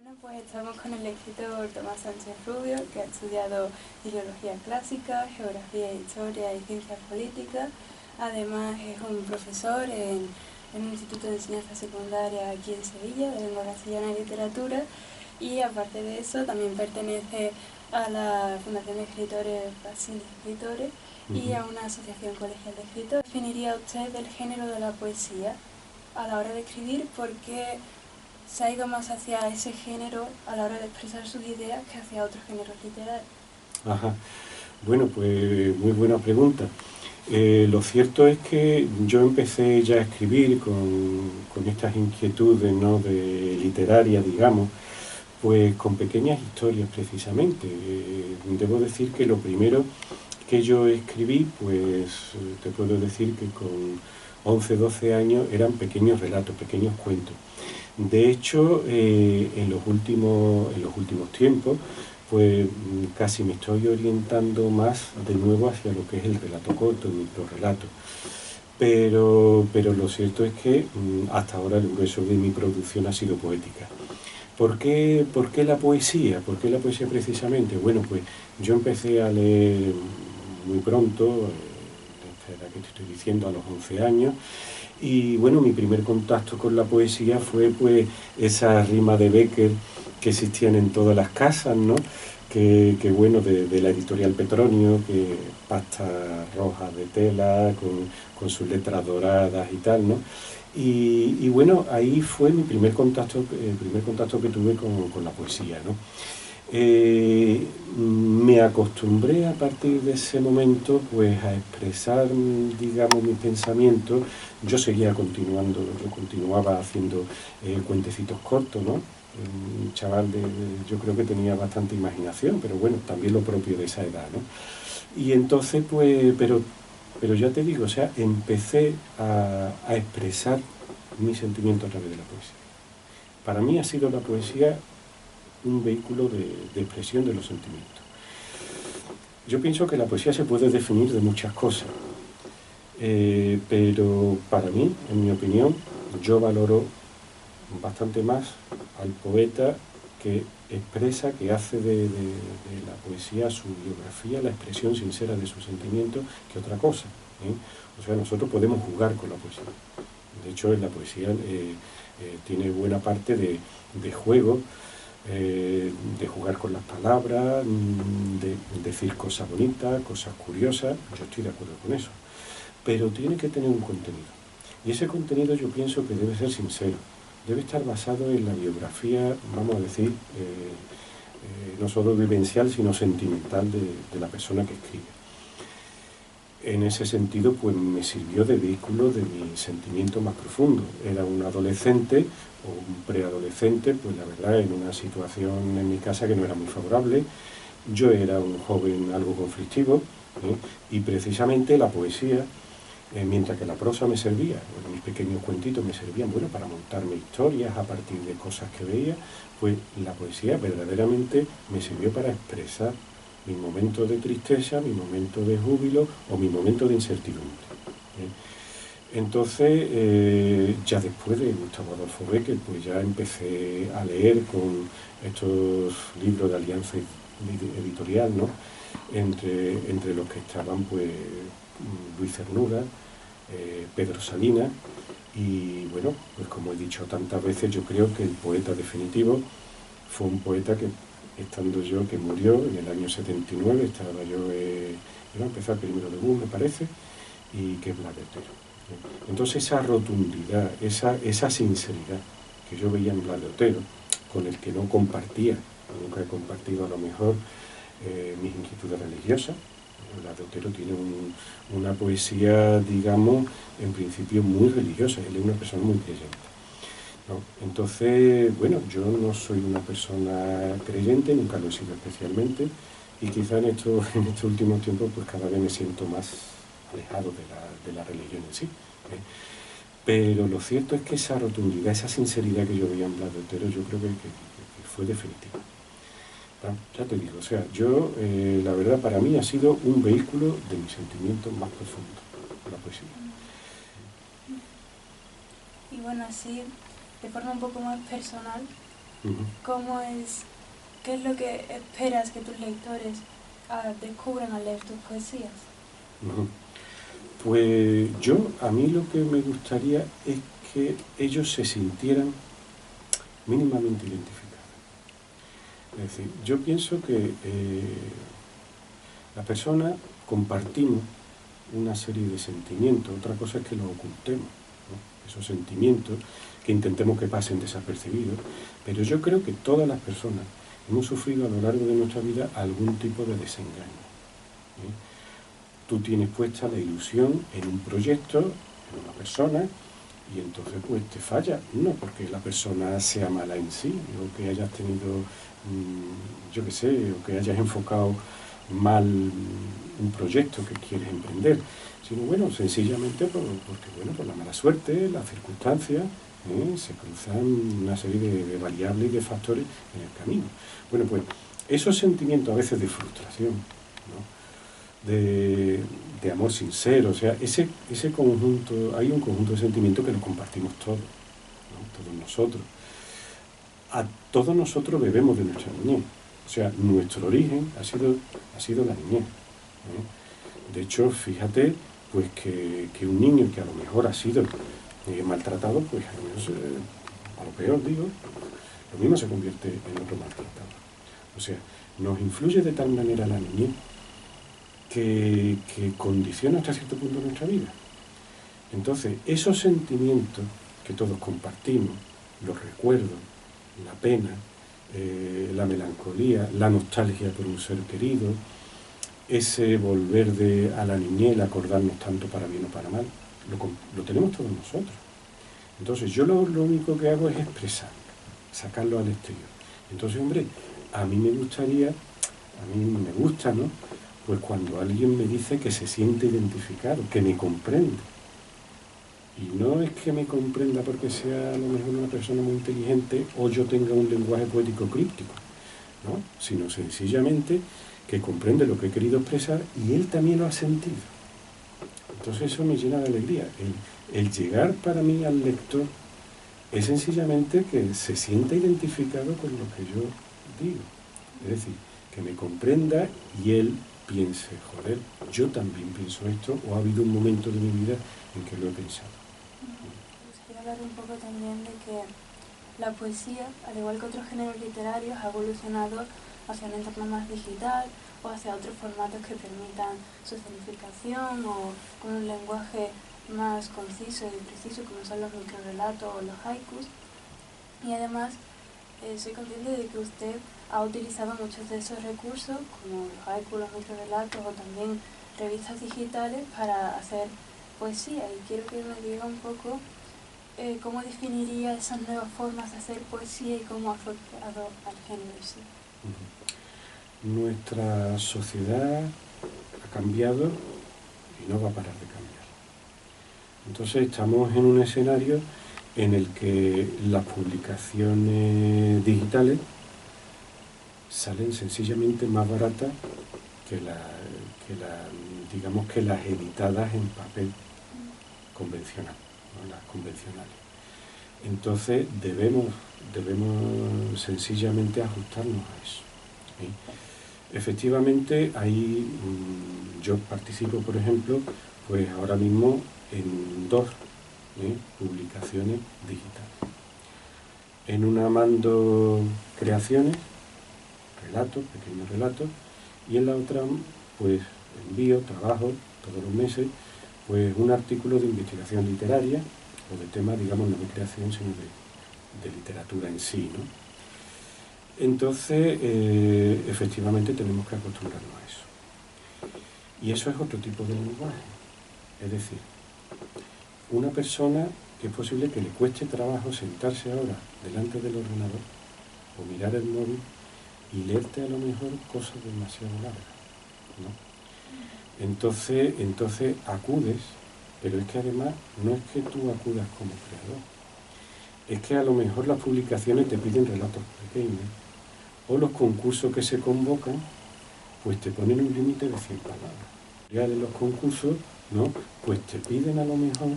Bueno, pues estamos con el escritor Tomás Sánchez Rubio, que ha estudiado filología clásica, geografía e historia y ciencias políticas. Además es un profesor en un instituto de enseñanza secundaria aquí en Sevilla, de lengua castellana y literatura. Y aparte de eso, también pertenece a la Fundación de Escritores Basili Escritores y a una asociación colegial de escritores. ¿Qué definiría usted del género de la poesía a la hora de escribir? ¿Por qué se ha ido más hacia ese género a la hora de expresar sus ideas que hacia otros géneros literarios? Ajá. Bueno, pues muy buena pregunta. Lo cierto es que yo empecé ya a escribir con estas inquietudes, ¿no?, de literarias, digamos, pues con pequeñas historias precisamente. Debo decir que lo primero que yo escribí, pues te puedo decir que con 11, 12 años eran pequeños relatos, pequeños cuentos. De hecho, en los últimos tiempos, pues casi me estoy orientando más de nuevo hacia lo que es el relato corto, el microrrelato. Pero lo cierto es que hasta ahora el grueso de mi producción ha sido poética. ¿Por qué la poesía? ¿Por qué la poesía precisamente? Bueno, pues yo empecé a leer muy pronto, la que te estoy diciendo, a los 11 años, y bueno, mi primer contacto con la poesía fue pues esa rima de Becker que existían en todas las casas, ¿no? Que bueno, de la editorial Petronio, que pastas rojas de tela, con sus letras doradas y tal, ¿no? Y bueno, ahí fue mi primer contacto, el primer contacto que tuve con la poesía, ¿no? Me acostumbré a partir de ese momento pues a expresar, digamos, mis pensamientos. Yo seguía continuando, yo continuaba haciendo cuentecitos cortos, ¿no? Un chaval yo creo que tenía bastante imaginación, pero bueno, también lo propio de esa edad, ¿no? Y entonces, pues, pero ya te digo, o sea, empecé a expresar mis sentimientos a través de la poesía. Para mí ha sido la poesía un vehículo de expresión de los sentimientos. Yo pienso que la poesía se puede definir de muchas cosas, pero para mí, en mi opinión, yo valoro bastante más al poeta que expresa, que hace de la poesía su biografía, la expresión sincera de sus sentimientos, que otra cosa, ¿eh? O sea, nosotros podemos jugar con la poesía. De hecho, en la poesía tiene buena parte de juego, de jugar con las palabras, de decir cosas bonitas, cosas curiosas. Yo estoy de acuerdo con eso. Pero tiene que tener un contenido. Y ese contenido yo pienso que debe ser sincero. Debe estar basado en la biografía, vamos a decir, no solo vivencial, sino sentimental de la persona que escribe. En ese sentido, pues me sirvió de vehículo de mi sentimiento más profundo. Era un adolescente o un preadolescente, pues la verdad, en una situación en mi casa que no era muy favorable. Yo era un joven algo conflictivo, y precisamente la poesía, mientras que la prosa me servía, bueno, mis pequeños cuentitos me servían, bueno, para montarme historias a partir de cosas que veía, pues la poesía verdaderamente me sirvió para expresar mi momento de tristeza, mi momento de júbilo o mi momento de incertidumbre. Entonces, ya después de Gustavo Adolfo Bécquer, pues ya empecé a leer con estos libros de Alianza Editorial, ¿no? Entre los que estaban pues Luis Cernuda, Pedro Salinas, y bueno, pues como he dicho tantas veces, yo creo que el poeta definitivo fue un poeta que, estando yo, que murió en el año 79, estaba yo, iba a empezar primero de me parece, y que es Blas de Otero. Entonces esa rotundidad, esa sinceridad que yo veía en Blas de Otero, con el que no compartía, nunca he compartido a lo mejor mis inquietudes religiosas. Blas de Otero tiene una poesía, digamos, en principio muy religiosa, él es una persona muy creyente, ¿no? Entonces, bueno, yo no soy una persona creyente, nunca lo he sido especialmente, y quizá en estos últimos tiempos pues cada vez me siento más alejado de la religión en sí, ¿eh? Pero lo cierto es que esa rotundidad, esa sinceridad que yo veía en Blas de Otero, yo creo que fue definitiva. Ya te digo, o sea, yo, la verdad, para mí ha sido un vehículo de mis sentimientos más profundos, la poesía. Y bueno, así, de forma un poco más personal, ¿Cómo es, qué es lo que esperas que tus lectores descubran al leer tus poesías? Pues a mí lo que me gustaría es que ellos se sintieran mínimamente identificados. Es decir, yo pienso que las personas compartimos una serie de sentimientos, otra cosa es que los ocultemos, ¿no? Esos sentimientos, que intentemos que pasen desapercibidos, pero yo creo que todas las personas hemos sufrido a lo largo de nuestra vida algún tipo de desengaño. Tú tienes puesta la ilusión en un proyecto, en una persona, y entonces pues te falla, no porque la persona sea mala en sí, o que hayas tenido, yo qué sé, o que hayas enfocado mal un proyecto que quieres emprender, sino bueno, sencillamente porque bueno, por la mala suerte, las circunstancias, se cruzan una serie de variables y de factores en el camino. Bueno, pues esos sentimientos a veces de frustración, ¿no? de amor sincero, o sea, ese conjunto, hay un conjunto de sentimientos que lo compartimos todos, ¿no? Todos nosotros. A todos nosotros bebemos de nuestra niñez, o sea, nuestro origen ha sido la niñez. De hecho, fíjate, pues que un niño que a lo mejor ha sido maltratado, pues a lo peor digo, lo mismo se convierte en otro maltratado. O sea, nos influye de tal manera la niñez que condiciona hasta cierto punto nuestra vida. Entonces, esos sentimientos que todos compartimos, los recuerdos, la pena, la melancolía, la nostalgia por un ser querido, ese volver a la niñez, el acordarnos tanto para bien o para mal, lo tenemos todos nosotros. Entonces, yo lo único que hago es expresar, sacarlo al exterior. Entonces, hombre, a mí me gusta, ¿no? Pues cuando alguien me dice que se siente identificado, que me comprende. Y no es que me comprenda porque sea a lo mejor una persona muy inteligente o yo tenga un lenguaje poético críptico, ¿no? Sino sencillamente que comprende lo que he querido expresar y él también lo ha sentido. Entonces eso me llena de alegría. El llegar para mí al lector es sencillamente que se sienta identificado con lo que yo digo. Es decir, que me comprenda y él piense, joder, yo también pienso esto, o ha habido un momento de mi vida en que lo he pensado. Quiero hablar un poco también de que la poesía, al igual que otros géneros literarios, ha evolucionado hacia un entorno más digital o hacia otros formatos que permitan su escenificación o con un lenguaje más conciso y preciso, como son los microrelatos o los haikus. Y además, soy consciente de que usted ha utilizado muchos de esos recursos, como los haikus, los microrelatos o también revistas digitales para hacer poesía. Y quiero que me diga un poco cómo definiría esas nuevas formas de hacer poesía y cómo ha afectado al género en sí. Nuestra sociedad ha cambiado y no va a parar de cambiar. Entonces estamos en un escenario en el que las publicaciones digitales salen sencillamente más baratas que las editadas en papel convencional, ¿no? Las convencionales. Entonces debemos sencillamente ajustarnos a eso. ¿Sí? Efectivamente, yo participo, por ejemplo, pues ahora mismo en 2 publicaciones digitales. En una mando creaciones, relatos, pequeños relatos, y en la otra pues envío, trabajo todos los meses, pues un artículo de investigación literaria o de tema, digamos, no de creación, sino de literatura en sí, ¿no? Entonces, efectivamente tenemos que acostumbrarnos a eso. Y eso es otro tipo de lenguaje. Es decir, una persona que es posible que le cueste trabajo sentarse ahora delante del ordenador o mirar el móvil y leerte a lo mejor cosas demasiado largas, ¿no? Entonces acudes, pero es que además no es que tú acudas como creador, es que a lo mejor las publicaciones te piden relatos pequeños, o los concursos que se convocan, pues te ponen un límite de 100 palabras. Ya de los concursos, ¿no? Pues te piden a lo mejor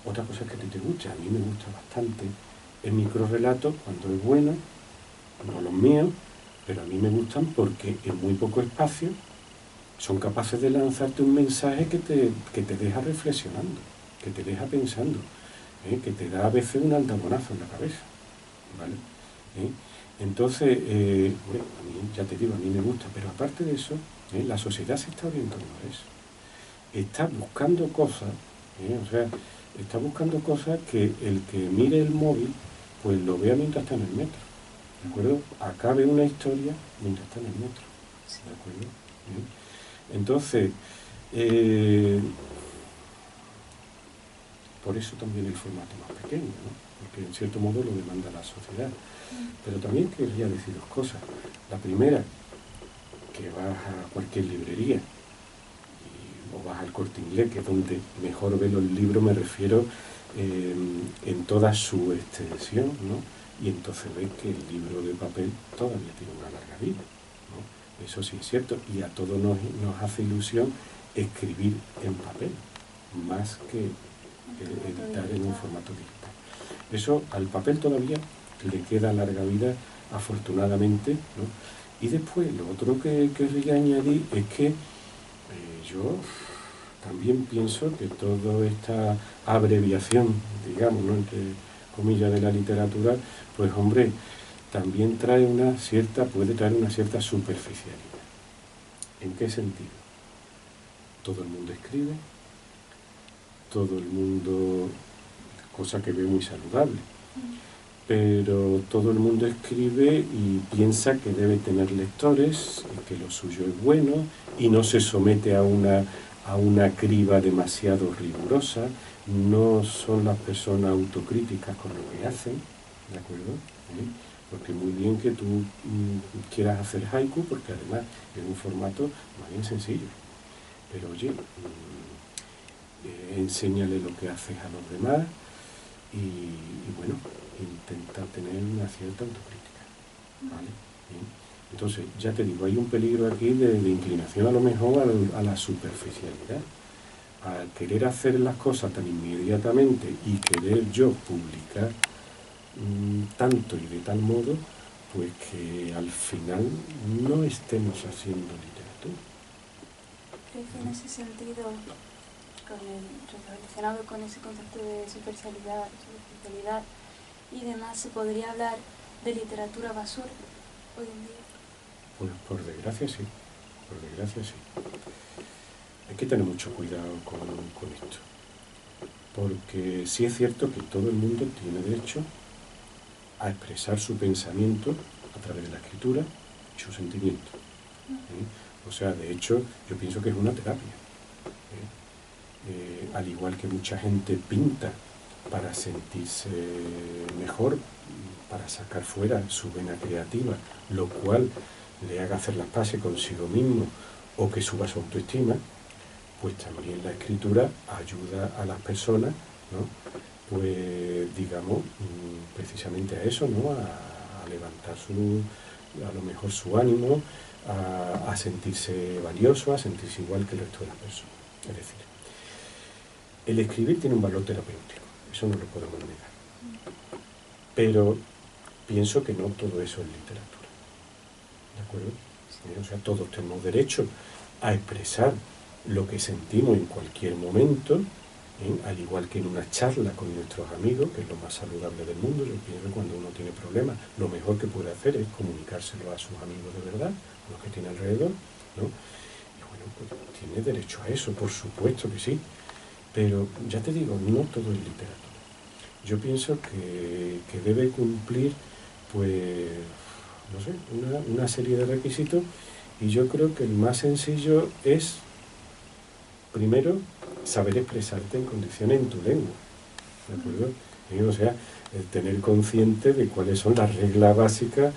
otra cosa que a ti te guste. A mí me gusta bastante el microrrelato, cuando es bueno, no los míos, pero a mí me gustan porque en muy poco espacio son capaces de lanzarte un mensaje que te deja reflexionando, que te deja pensando, que te da a veces un aldabonazo en la cabeza, ¿vale? Entonces, bueno, a mí, ya te digo, a mí me gusta, pero aparte de eso, la sociedad se está orientando a eso. Está buscando cosas, o sea, está buscando cosas que el que mire el móvil, pues lo vea mientras está en el metro, ¿de acuerdo? Acabe una historia mientras está en el metro, ¿de acuerdo? Entonces, por eso también el formato más pequeño, ¿no? Porque en cierto modo lo demanda la sociedad. Pero también quería decir dos cosas. La primera, que vas a cualquier librería o vas al Corte Inglés, que es donde mejor ve los libros, me refiero en toda su extensión, ¿no? Y entonces ves que el libro de papel todavía tiene una larga vida, ¿no? Eso sí es cierto, y a todos nos hace ilusión escribir en papel, más que editar en un formato digital. Eso al papel todavía le queda larga vida, afortunadamente, ¿no? Y después, lo otro que querría añadir es que yo también pienso que toda esta abreviación, digamos, ¿no?, entre comillas, de la literatura, pues hombre, también puede traer una cierta superficialidad. ¿En qué sentido? Todo el mundo escribe, todo el mundo, cosa que veo muy saludable, pero todo el mundo escribe y piensa que debe tener lectores, y que lo suyo es bueno, y no se somete a una criba demasiado rigurosa, no son las personas autocríticas con lo que hacen, ¿de acuerdo? Porque muy bien que tú quieras hacer haiku, porque además es un formato más bien sencillo, pero oye, enséñale lo que haces a los demás y bueno, intenta tener una cierta autocrítica, ¿vale? Bien. Entonces, ya te digo, hay un peligro aquí de inclinación a lo mejor a la superficialidad, a querer hacer las cosas tan inmediatamente y querer yo publicar tanto y de tal modo, pues que al final no estemos haciendo literatura. Creo que en ese sentido, relacionado con ese concepto de superficialidad y demás, se podría hablar de literatura basura hoy en día. Pues por desgracia sí, por desgracia sí. Hay que tener mucho cuidado con esto, porque sí es cierto que todo el mundo tiene derecho a expresar su pensamiento a través de la escritura y su sentimiento. O sea, de hecho, yo pienso que es una terapia. Al igual que mucha gente pinta para sentirse mejor, para sacar fuera su vena creativa, lo cual le haga hacer las paces consigo mismo o que suba su autoestima, pues también la escritura ayuda a las personas, ¿no?, pues digamos, precisamente a eso, ¿no?, a levantar a lo mejor su ánimo, a sentirse valioso, a sentirse igual que el resto de las personas. Es decir, el escribir tiene un valor terapéutico, eso no lo podemos negar. Pero pienso que no todo eso es literatura, ¿de acuerdo? O sea, todos tenemos derecho a expresar lo que sentimos en cualquier momento, al igual que en una charla con nuestros amigos, que es lo más saludable del mundo. Yo pienso que cuando uno tiene problemas, lo mejor que puede hacer es comunicárselo a sus amigos de verdad, a los que tiene alrededor, ¿no? Y bueno, pues tiene derecho a eso, por supuesto que sí, pero ya te digo, no todo es literatura. Yo pienso que debe cumplir, pues, no sé, una serie de requisitos, y yo creo que el más sencillo es, primero, saber expresarte en condiciones en tu lengua, ¿de acuerdo? O sea, el tener consciente de cuáles son las reglas básicas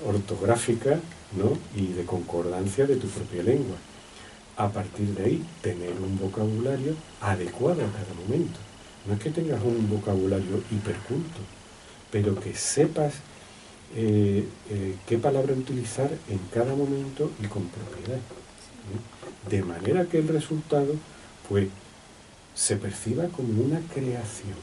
ortográficas, ¿no?, y de concordancia de tu propia lengua. A partir de ahí, tener un vocabulario adecuado a cada momento. No es que tengas un vocabulario hiperculto, pero que sepas qué palabra utilizar en cada momento y con propiedad, de manera que el resultado, pues, se perciba como una creación.